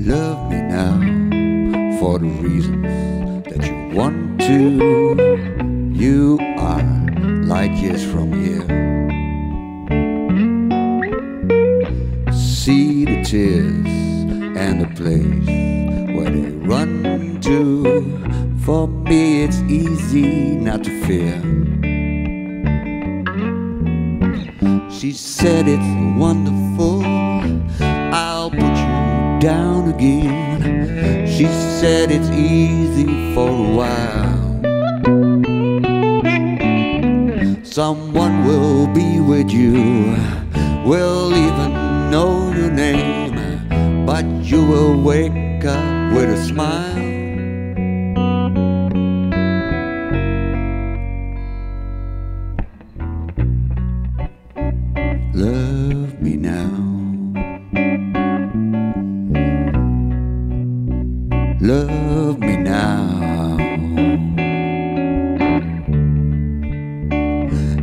Love me now for the reasons that you want to. You are light years from here. See the tears and the place where they run to. For me it's easy not to fear. She said it's wonderful, I'll put you down again. She said it's easy for a while. Someone will be with you, will even know your name, but you will wake up with a smile. Love me now. Love me now.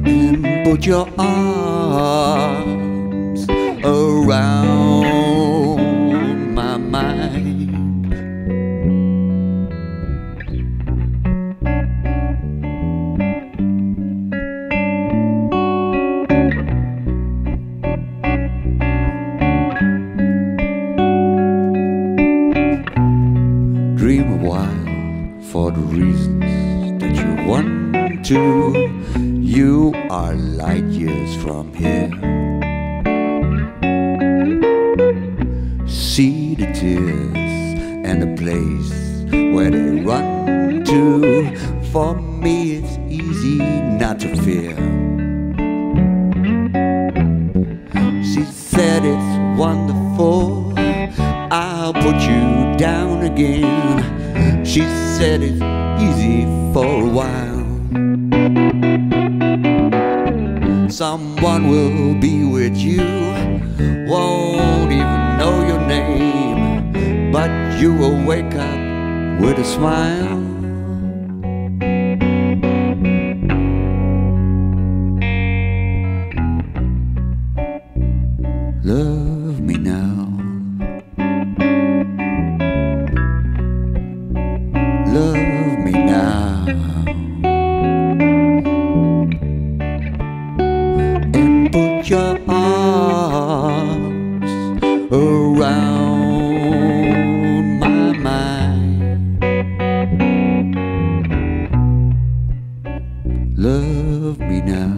And put your arms around my mind. Dream a while for the reasons that you want to. You are light years from here. See the tears and the place where they run to. For me it's easy not to fear. She said it's wonderful, I'll put you down again. She said it's easy for a while. Someone will be with you, won't even know your name, but you will wake up with a smile. Love me now. Love me now. And put your arms around my mind. Love me now.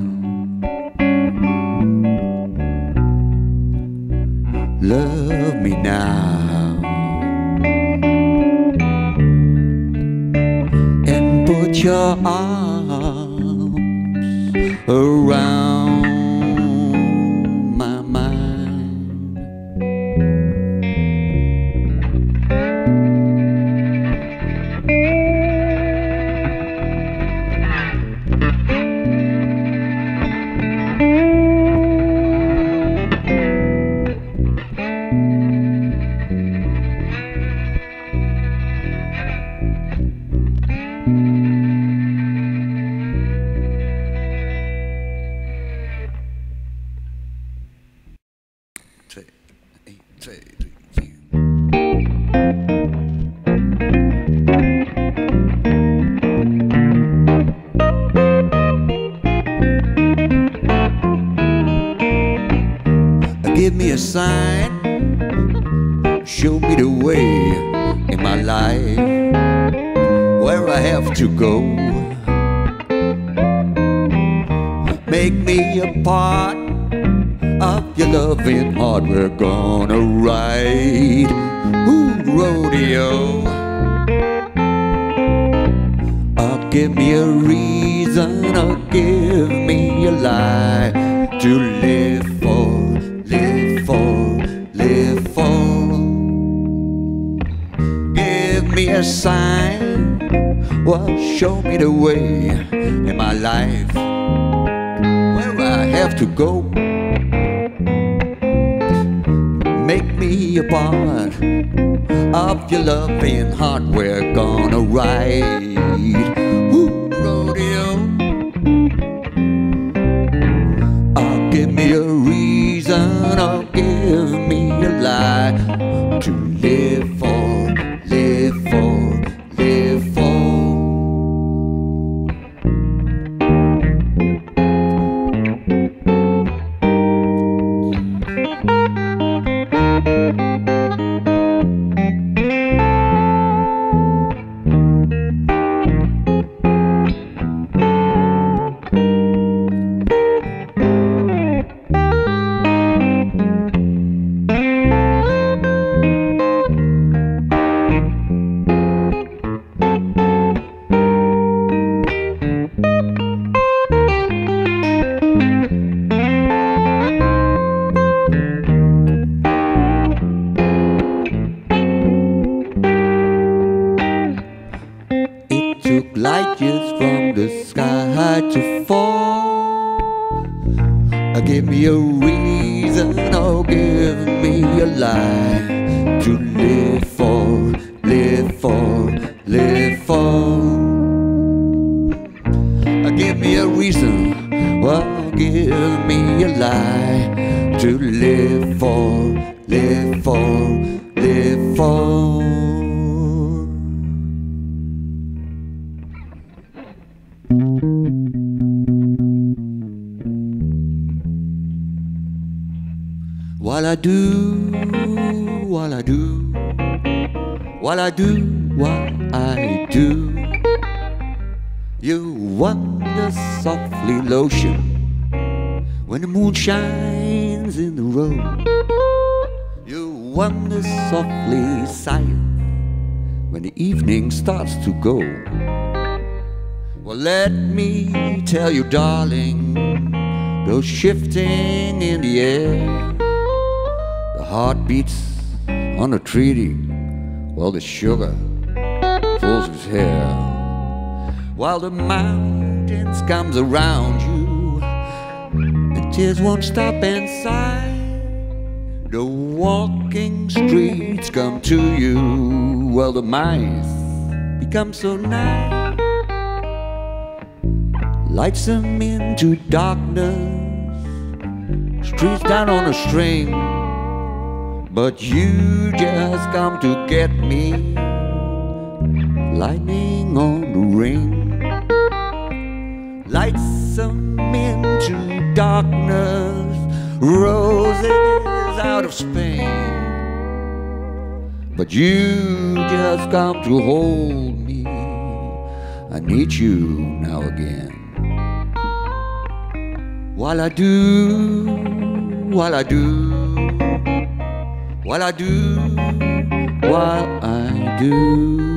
Love me now. And put your arms around my mind. Give me a sign, show me the way in my life, where I have to go. Make me a part of your loving heart. We're gonna ride, rodeo. Give me a reason, or give me a lie to live for, live for, live for. Give me a sign, well, show me the way in my life, where I have to go. Make me a part of your loving heart. We're gonna ride, rodeo. Give me a reason, or give me a lie to live for. Give me a reason or give me a lie to live for, live for, live for. Give me a reason, well, give me a lie to live for, live for, live for. While I do, while I do, while I do what I do, you wonder softly lotion when the moon shines in the road. You wonder softly silent when the evening starts to go. Well, let me tell you, darling, those shifting in the air, the heartbeats on a treaty, well, the sugar pulls his hair. While the mountains comes around you, the tears won't stop inside. The walking streets come to you, well, the mice become so nice. Lights them into darkness, streets down on a string. But you just come to get me, lightning on the ring. Lights them into darkness, roses out of Spain. But you just come to hold me, I need you now again. While I do, while I do, while I do, while I do.